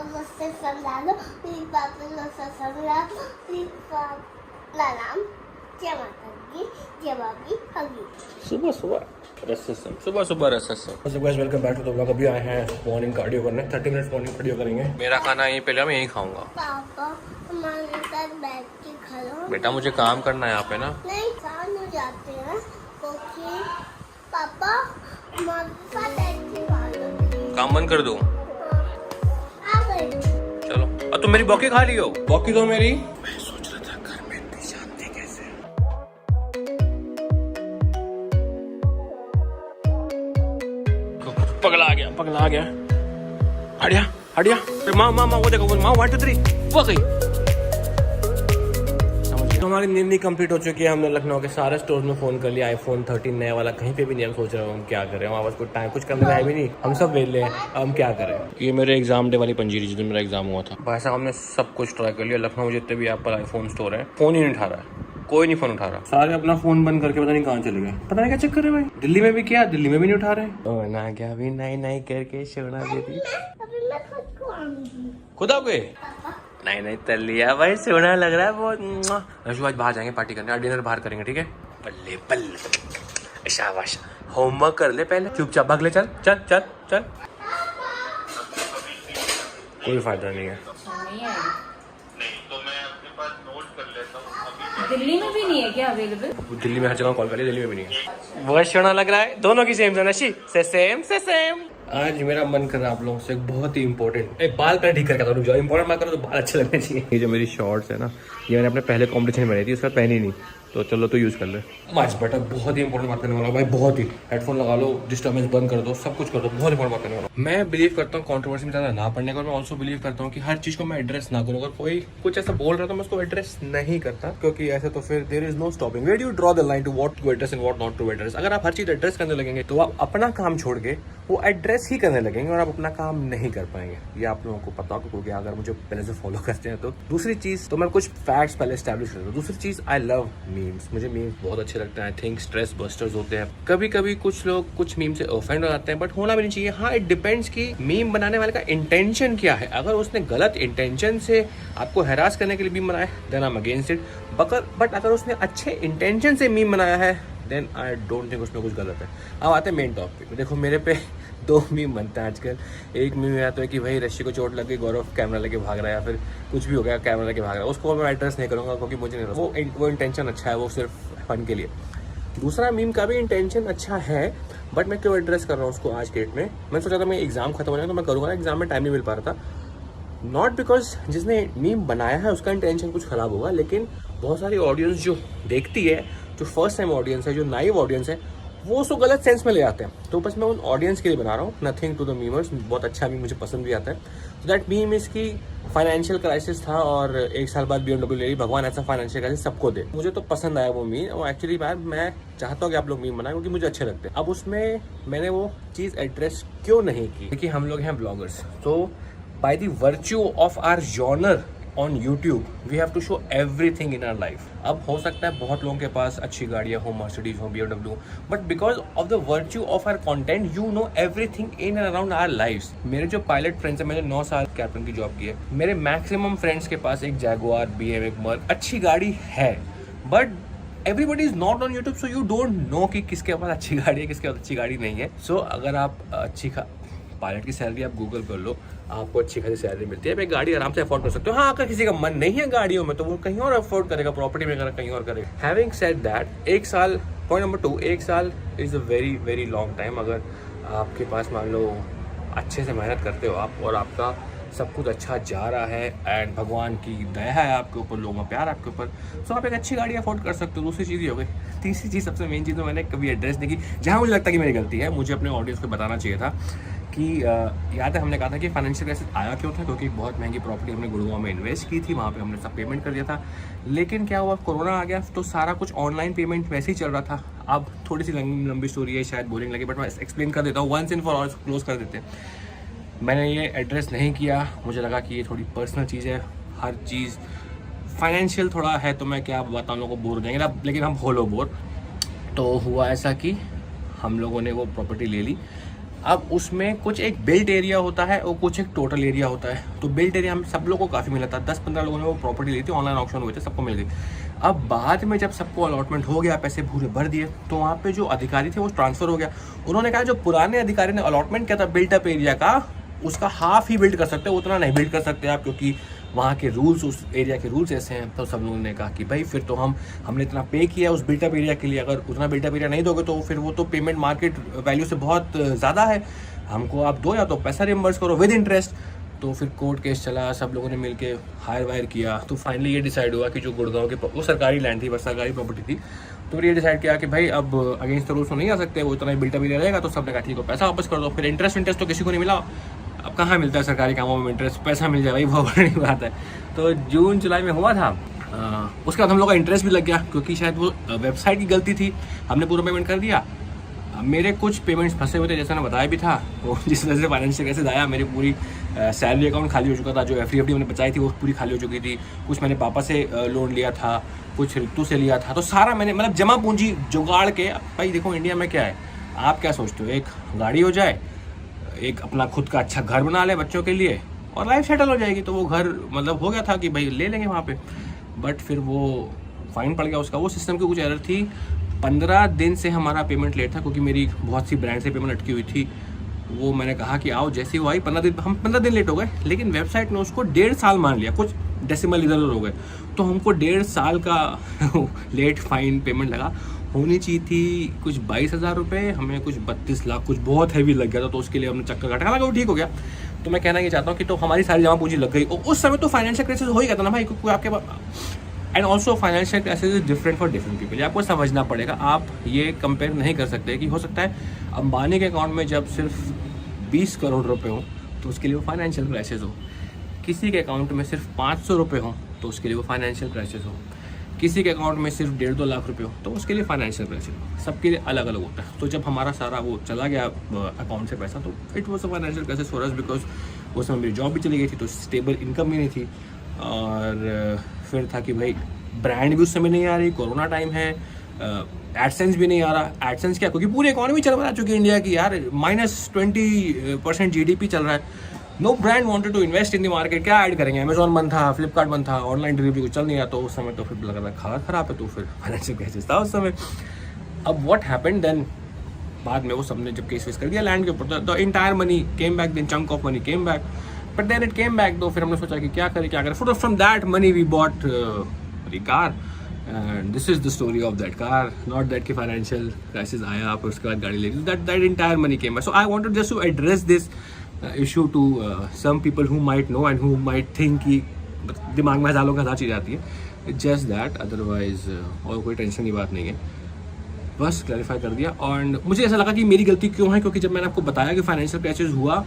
मुझसे समझा दो, प्लीज पापा मुझसे समझा दो, प्लीज पापा नाम जय माता दी, जय बाबी हगी। सुबह सुबह रसम, सुबह सुबह रसम। So guys, welcome back to the vlog। अभी आए हैं मॉर्निंग कार्डियो करने, 30 मिनट्स मॉर्निंग कार्डियो करेंगे। मेरा खाना यहीं पहले मैं यहीं खाऊंगा। पापा हमारे साथ बैठ के खा लो। बेटा मुझे काम करना है यहाँ पे ना। नहीं, शाम हो जाते हैं क्योंकि पापा हमारे साथ बैठ के खा लो। काम बंद कर दूँ? आ गए। चलो। और तुम मेरी बॉकी खा लियो? बॉकी दो मेरी। मैं सोच रहा था घर में इतनी शांति कैसे। पगला गया, पगला गया। हटिया हटिया। माँ माँ माँ वो देखो, माँ 1 2 3 वो गई। तो हमारी नींद नहीं कंप्लीट हो चुकी है। हमने लखनऊ के सारे स्टोर में फोन कर लिया। iPhone 13 नया वाला कहीं पे भी नहीं। हम सोच रहे हो हम क्या करें, हमारे पास कोई टाइम कुछ करने का है भी नहीं। हम सब वेले हैं, हम क्या करें। ये मेरे एग्जाम डे वाली पंजीरी जिस दिन मेरा एग्जाम हुआ था। भाई साहब हमने सब कुछ ट्राई कर लिया। लखनऊ जितने भी एप्पल आईफोन स्टोर है, फोन ही नहीं उठा रहा है, कोई नहीं फोन उठा रहा। सारे अपना फोन बंद करके पता नहीं कहाँ चले गए। पता नहीं क्या चक्कर है भाई। दिल्ली में भी किया, दिल्ली में भी नहीं उठा रहे। ना क्या भी नहीं नहीं करके सोना देती। अभी मैं खुद को आऊंगी। खुद आओ गए? नहीं नहीं तल लिया भाई, सोना लग रहा है बहुत। रशु आज बाहर जाएंगे पार्टी करने, डिनर बाहर करेंगे, ठीक है? बल्ले बल्ले, शाबाश। होमवर्क कर ले पहले, चुपचाप भाग ले। चल चल चल चल। कोई फायदा नहीं है। दिल्ली में भी नहीं है क्या अवेलेबल? दिल्ली में हर जगह कॉल कर लिया, दिल्ली में भी नहीं है। बहुत सोना लग रहा है, दोनों की सेम सोनाशी से सेम। आज मेरा मन कर रहा है आप लोगों से एक बहुत ही इंपॉर्टेंट, एक बाल का ठीक करके जो इंपॉर्टेंट बात करो तो बाल अच्छे लगने चाहिए। ये जो मेरी शॉर्ट्स है ना, ये मैंने अपने पहले कॉम्पिटिशन में बनाई थी, उसका पहनी नहीं, तो चलो तो यूज़ कर ले। मच बेटा बहुत ही इंपॉर्टेंट बात करने वाला भाई, बहुत ही। हेडफोन लगा लो, डिस्टर्बेंस बंद कर दो, सब कुछ कर दो, बहुत इंपॉर्टेंट बात करने वाला। मैं बिलीव करता हूँ कंट्रोवर्सी में ज़्यादा ना पढ़ने का। मैं ऑल्सो बिलीव करता हूँ कि हर चीज़ को मैं एड्रेस ना करूँ। अगर कोई कुछ ऐसा बोल रहा है तो मैं उसको एड्रेस नहीं करता, क्योंकि ऐसे तो फिर there is no stopping. Where do you draw the line to what to address and what not to address. अगर आप हर चीज़ एड्रेस करने लगेंगे तो आप अपना काम छोड़ के वो एड्रेस ही करने लगेंगे और आप अपना काम नहीं कर पाएंगे। ये आप लोगों को पता हो, क्योंकि अगर मुझे पहले से फॉलो करते हैं तो। दूसरी चीज़ तो मैं कुछ फैक्ट्स पहले एस्टैब्लिश करता हूँ। दूसरी चीज़, आई लव मीम्स। मुझे मीम्स बहुत अच्छे लगते हैं। आई थिंक स्ट्रेस बस्टर्स होते हैं। कभी कभी कुछ लोग कुछ मीम से ऑफेंड हो जाते हैं, बट होना भी नहीं चाहिए। हाँ, इट डिपेंड्स कि मीम बनाने वाले का इंटेंशन क्या है। अगर उसने गलत इंटेंशन से आपको हैरास करने के लिए मीम बनाया, then I am against it. But अगर उसने अच्छे इंटेंशन से मीम बनाया है, देन आई डोंट थिंक उसमें कुछ गलत है। अब आते हैं मेन टॉपिक। देखो मेरे पे 2 मीम बनते हैं आजकल। एक मीम आता है कि भाई रश्मि को चोट लग गई, गौरव कैमरा लेके भाग रहा है, या फिर कुछ भी हो गया कैमरा लेके भाग रहा है। उसको मैं एड्रेस नहीं करूँगा, क्योंकि मुझे नहीं, वो इंटेंशन अच्छा है, वो सिर्फ फन के लिए। दूसरा मीम का भी इंटेंशन अच्छा है, बट मैं क्यों एड्रेस कर रहा हूँ उसको आज के डेट में। मैं सोचा था मैं एग्जाम खत्म हो जाए तो मैं करूँगा, एग्जाम में टाइम नहीं मिल पा रहा था। नॉट बिकॉज जिसने मीम बनाया है उसका इंटेंशन कुछ खराब होगा, लेकिन बहुत सारी ऑडियंस जो देखती है, जो फर्स्ट टाइम ऑडियंस है, जो नाइव ऑडियंस है, वो उसको गलत सेंस में ले जाते हैं। तो बस मैं उन ऑडियंस के लिए बना रहा हूँ, नथिंग टू द मीमर्स। बहुत अच्छा मीम मुझे पसंद भी आता है। सो दैट मीम इसकी फाइनेंशियल क्राइसिस था और 1 साल बाद BMW ले ली। भगवान ऐसा फाइनेंशियल क्राइसिस सबको दे। मुझे तो पसंद आया वो मीम। और एक्चुअली मैं चाहता हूँ कि आप लोग मीम बनाएं, क्योंकि मुझे अच्छे लगते हैं। अब उसमें मैंने वो चीज़ एड्रेस क्यों नहीं की, क्योंकि हम लोग हैं ब्लॉगर्स। तो by the virtue of our genre on YouTube we have to show everything in our life. अब हो सकता है बहुत लोगों के पास अच्छी गाड़ियाँ हो, मर्सिडीज हो, BMW, but because of the virtue of our content you know everything in and around our lifes. मेरे जो पायलट फ्रेंड्स हैं, मैंने 9 साल कैप्टन की जॉब की है, मेरे मैक्सिमम फ्रेंड्स के पास एक जैगुआर, BM, एक मर्क अच्छी गाड़ी है, but everybody is not on YouTube, so you don't know कि किसके पास अच्छी गाड़ी है, किसके पास अच्छी गाड़ी नहीं है। सो अगर आप पायलट की सैलरी आप गूगल कर लो, आपको अच्छी खासी सैलरी मिलती है, आप एक गाड़ी आराम से अफोर्ड कर सकते हो। हाँ, अगर किसी का मन नहीं है गाड़ियों में तो वो कहीं और अफोर्ड करेगा, प्रॉपर्टी में कहीं और करेगा। हैविंग सेड दैट, 1 साल, पॉइंट नंबर 2, 1 साल is a very very long time. अगर आपके पास मान लो अच्छे से मेहनत करते हो आप और आपका सब कुछ अच्छा जा रहा है एंड भगवान की दया है आपके ऊपर, लोगों का प्यार आपके ऊपर, तो आप एक अच्छी गाड़ी अफोर्ड कर सकते हो। दूसरी चीज़ ये हो गई। तीसरी चीज़, सबसे मेन चीज़, मैंने कभी एड्रेस नहीं की, जहाँ मुझे लगता है कि मेरी गलती है। मुझे अपने ऑडियंस को बताना चाहिए था कि याद है हमने कहा था कि फाइनेंशियल क्राइसिस आया क्यों था, क्योंकि बहुत महंगी प्रॉपर्टी हमने गुड़गांव में इन्वेस्ट की थी, वहाँ पे हमने सब पेमेंट कर दिया था। लेकिन क्या हुआ, कोरोना आ गया तो सारा कुछ ऑनलाइन पेमेंट वैसे ही चल रहा था। अब थोड़ी सी लंबी स्टोरी है, शायद बोरिंग लगी, बट मैं एक्सप्लेन कर देता हूँ, once and for all close कर देते हैं। मैंने ये एड्रेस नहीं किया, मुझे लगा कि ये थोड़ी पर्सनल चीज़ है, हर चीज़ फाइनेंशियल थोड़ा है, तो मैं क्या बताऊँ, लोगों को बोर हो जाएंगे ना, लेकिन हम हो लो बोर। तो हुआ ऐसा कि हम लोगों ने वो प्रॉपर्टी ले ली। अब उसमें कुछ एक बिल्ट एरिया होता है और कुछ एक टोटल एरिया होता है। तो बिल्ट एरिया हम सब लोगों को काफ़ी मिला था, 10-15 लोगों ने वो प्रॉपर्टी ली थी, ऑनलाइन ऑक्शन हुए थे, सबको मिल गई। अब बाद में जब सबको अलॉटमेंट हो गया, पैसे पूरे भर दिए, तो वहाँ पे जो अधिकारी थे वो ट्रांसफ़र हो गया। उन्होंने कहा जो पुराने अधिकारी ने अलॉटमेंट किया था बिल्टअप एरिया का, उसका हाफ ही बिल्ड कर सकते हो, उतना नहीं बिल्ड कर सकते आप, क्योंकि वहाँ के रूल्स, उस एरिया के रूल्स ऐसे हैं। तो सब लोगों ने कहा कि भाई फिर तो हमने इतना पे किया उस बिल्टअप एरिया के लिए, अगर उतना बिल्टअप एरिया नहीं दोगे तो फिर वो तो पेमेंट मार्केट वैल्यू से बहुत ज़्यादा है, हमको आप दो या तो पैसा रिम्बर्स करो विद इंटरेस्ट। तो फिर कोर्ट केस चला, सब लोगों ने मिलके हायर वायर किया। तो फाइनली ये डिसाइड हुआ कि जो गुड़गांव की वो सरकारी लैंड थी, बस सरकारी प्रॉपर्टी थी, तो फिर ये डिसाइड किया कि भाई अब अगेंस्ट द रूल्स तो नहीं आ सकते, वो इतना ही बिल्टअप एरिया रहेगा। तो सबने कहा ठीक है पैसा वापस कर दो। फिर इंटरेस्ट तो किसी को नहीं मिला। अब कहाँ मिलता है सरकारी कामों में इंटरेस्ट, पैसा मिल जाए भाई बहुत बड़ी बात है। तो जून जुलाई में हुआ था। उसके बाद हम लोग का इंटरेस्ट भी लग गया, क्योंकि शायद वो वेबसाइट की गलती थी, हमने पूरा पेमेंट कर दिया। मेरे कुछ पेमेंट्स फंसे हुए थे, जैसा मैंने बताया भी था, वो जिस वजह से फाइनेंशियल कैसे आया। मेरी पूरी सैलरी अकाउंट खाली हो चुका था, जो एफ डी मैंने बचाई थी वो पूरी खाली हो चुकी थी। कुछ मैंने पापा से लोन लिया था, कुछ ऋतु से लिया था, तो सारा मैंने मतलब जमा पूंजी जुगाड़ के। भाई देखो इंडिया में क्या है, आप क्या सोचते हो, एक गाड़ी हो जाए, एक अपना खुद का अच्छा घर बना ले बच्चों के लिए और लाइफ सेटल हो जाएगी। तो वो घर मतलब हो गया था कि भाई ले लेंगे वहाँ पे, बट फिर वो फाइन पड़ गया उसका। वो सिस्टम की कुछ एरर थी। 15 दिन से हमारा पेमेंट लेट था, क्योंकि मेरी बहुत सी ब्रांड से पेमेंट अटकी हुई थी। वो मैंने कहा कि आओ, जैसी वो आई 15 दिन लेट हो गए, लेकिन वेबसाइट ने उसको 1.5 साल मान लिया, कुछ डेसिमल इधर उधर हो गए। तो हमको 1.5 साल का लेट फाइन पेमेंट लगा। होनी चाहिए थी कुछ 22,000 रुपये, हमें कुछ 32 लाख, कुछ बहुत हैवी लग गया था। तो उसके लिए हमने चक्कर काटा, हालांकि वो ठीक हो गया। तो मैं कहना ये चाहता हूँ कि तो हमारी सारी जमा पूंजी लग गई। और उस समय तो फाइनेंशियल क्राइसिस हो ही गया था ना भाई, क्योंकि आपके पास and also financial crisis is different for different people. आपको समझना पड़ेगा, आप ये कंपेयर नहीं कर सकते कि हो सकता है अंबानी के अकाउंट में जब सिर्फ 20 करोड़ रुपए हो तो उसके लिए वो फाइनेंशियल क्राइसिस हो, किसी के अकाउंट में सिर्फ 500 रुपये हो तो उसके लिए वो फाइनेंशियल क्राइसिस हो, किसी के अकाउंट में सिर्फ 1.5-2 लाख रुपये हो तो उसके लिए फाइनेंशियल क्राइसिस हो। सबके लिए अलग अलग होता है। तो जब हमारा सारा वो चला गया अकाउंट से पैसा, तो it was a financial crisis for us, because उस समय मेरी जॉब भी चली गई थी, तो स्टेबल इनकम भी नहीं थी। और फिर था कि भाई ब्रांड भी उस समय नहीं आ रही, कोरोना टाइम है, एडसेंस भी नहीं आ रहा। एडसेंस क्या, क्योंकि पूरी इकॉनमी चल रहा है चुकी इंडिया की यार, -20% GDP चल रहा है। No brand wanted to invest in the market. क्या ऐड करेंगे, अमेजॉन बंद था, फ्लिपकार्ट बंद था, ऑनलाइन डिलीवरी कुछ चल नहीं रहा। तो उस समय तो फिर लगा था खाना खराब है, तो फिर फाइनेंशियल क्राइसिस था उस समय। अब व्हाट हैपेंड देन, बाद में वो सबने जब केस वेस कर दिया लैंड के ऊपर, the entire money came back, then chunk of money came back, but then it came back. तो फिर हमने सोचा कि क्या करें। From that money we bought the car, and this is the story of that car, not that कि financial crisis आया आप उसके बाद गाड़ी ले ली, that entire money came back. So I wanted just to address this issue to some people who might know and who might think कि दिमाग में हज़ारों हज़ार चीज़ आती है, just that, otherwise और कोई टेंशन की बात नहीं है। बस क्लैरिफाई कर दिया। और मुझे ऐसा लगा कि मेरी गलती क्यों है, क्योंकि जब मैंने आपको बताया कि फाइनेंशियल क्राइसिस हुआ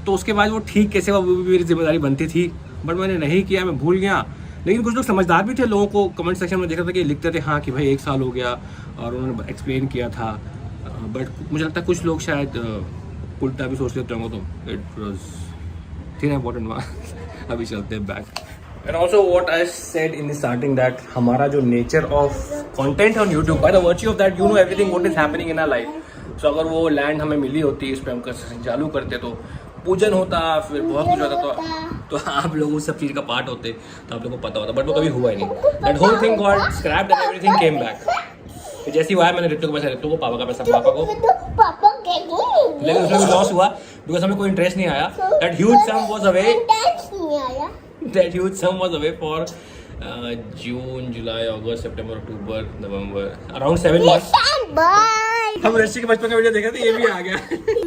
तो उसके बाद वो ठीक कैसे हुआ, वो भी मेरी जिम्मेदारी बनती थी, बट मैंने नहीं किया, मैं भूल गया। लेकिन कुछ लोग समझदार भी थे, लोगों को कमेंट सेक्शन में देखा था कि लिखते थे हाँ कि भाई 1 साल हो गया, और उन्होंने एक्सप्लेन किया था। बट मुझे लगता है कुछ लोग शायद उल्टा भी सोच लेते होंगे, तो इट वाज थिंग इम्पोर्टेंट वहाँ। अभी चलते हैं back. And also what I said in the starting that हमारा जो nature of content on YouTube, by the virtue of that you know everything what is happening in our life. So अगर वो land हमें मिली होती, इस पर हम construction चालू करते तो पूजन होता, फिर बहुत कुछ होता, तो आप लोग उस सब चीज़ का पार्ट होते, तो आप लोगों को पता होता, बट वो कभी हुआ ही नहीं। That whole thing got scrapped and everything came back. जैसे ही हुआ मैंने ऋतु को पैसा, ऋतु को पापा का पैसा पापा को, लेकिन उसमें भी लॉस हुआ बिकॉज हमें कोई इंटरेस्ट नहीं आया। That huge sum was away, that huge sum was away for June, July, August, September, October, November, around 7 months. हम रश्मि के बचपन का वीडियो देखे थे, ये भी आ गया।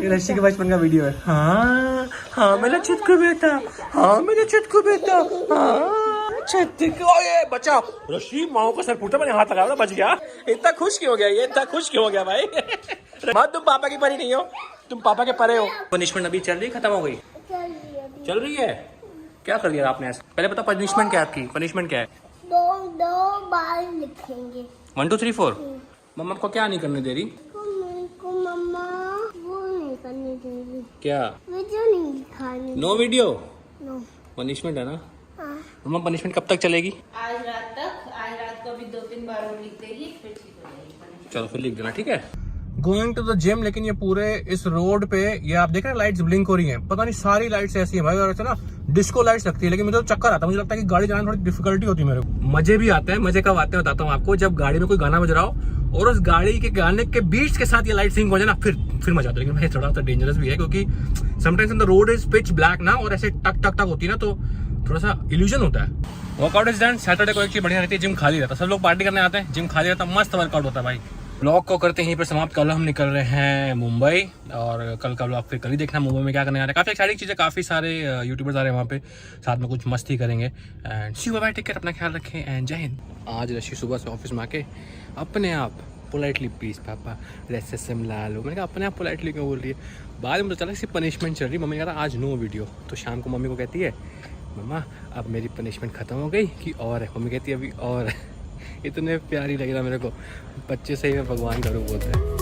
ये रश्मि के बचपन का वीडियो है। हाँ हाँ मेरा छुटकू बेटा, हाँ मेरा छुटकू बेटा, हाँ ये बचा। रश्मि माओ का सर फूटा, मैंने हाथ लगाया था, बच गया। इतना खुश क्यों हो गया ये, इतना खुश क्यों हो गया भाई? मत, तुम पापा की परी नहीं हो, तुम पापा के परे हो। पनिशमेंट अभी चल रही, खत्म हो गई? चल रही है। क्या कर दिया आपने ऐसा? पहले बता पनिशमेंट क्या है आपकी, पनिशमेंट क्या है? दो बार लिखेंगे 1 2 3 4। मम्मा को क्या नहीं करने दे रही? मम्मा वो नहीं करने दे रही। क्या? वीडियो नहीं दिखाने। नो वीडियो, नो पनिशमेंट है ना। हाँ। मम्मा पनिशमेंट कब तक चलेगी? आज रात तक, आज रात को भी 2-3 बार और लिख देगी, फिर ठीक हो जाएगी। चलो फिर लिख देना, ठीक है। गोइंग टू द जिम, लेकिन ये पूरे इस रोड पे ये आप देख रहे हैं लाइट्स ब्लिंक हो रही हैं, पता नहीं सारी लाइट्स ऐसी हैं भाई, और ऐसे ना डिस्को लाइट्स लगती है, लेकिन मुझे तो चक्कर आता है, मुझे लगता है कि गाड़ी चलाने में थोड़ी डिफिकल्टी होती है मेरे को। मजे भी आते हैं, मजे कब आते हैं बताता हूँ आपको, जब गाड़ी में कोई गाना बज रहा हो और उस गाड़ी के गाने के बीच के साथ ये लाइट सिंक हो जाए ना, फिर मजा आता है। लेकिन भाई थोड़ा सा डेंजरस भी है, क्योंकि sometimes in the road is pitch black ना, और ऐसे टक टक टक होती है ना, तो थोड़ा सा इल्यूजन होता है। Workout is done. सैटरडे को एक चीज बढ़िया रहती है, जिम खाली रहता है, सब लोग पार्टी करने आते हैं, जिम खाली रहता है, मस्त वर्कआउट होता है भाई। ब्लॉग को करते हैं यहीं पर समाप्त। कल हम निकल रहे हैं मुंबई, और कल का ब्लॉग फिर कल ही देखना मुंबई में क्या करने आ रहे हैं। काफ़ी एक्साइटिंग चीज़ें, काफ़ी सारे यूट्यूबर्स आ रहे हैं वहाँ पे, साथ में कुछ मस्ती करेंगे। And see you bye, take care, अपना ख्याल रखें एंड जय हिंद। आज रशी सुबह से ऑफिस में आके अपने आप पोलाइटली प्लीज पापा रेसेसम ला लो, मैंने कहा अपने आप पोलाइटली क्यों बोल रही है। बाद में पता चला कि पनिशमेंट चल रही। मम्मी कह रहा आज नो वीडियो, तो शाम को मम्मी को कहती है मम्मा अब मेरी पनिशमेंट ख़त्म हो गई कि और है। मम्मी कहती है अभी और है। इतने प्यारी लग रहा मेरे को, बच्चे से ही मैं भगवान का रूप बोलते हैं।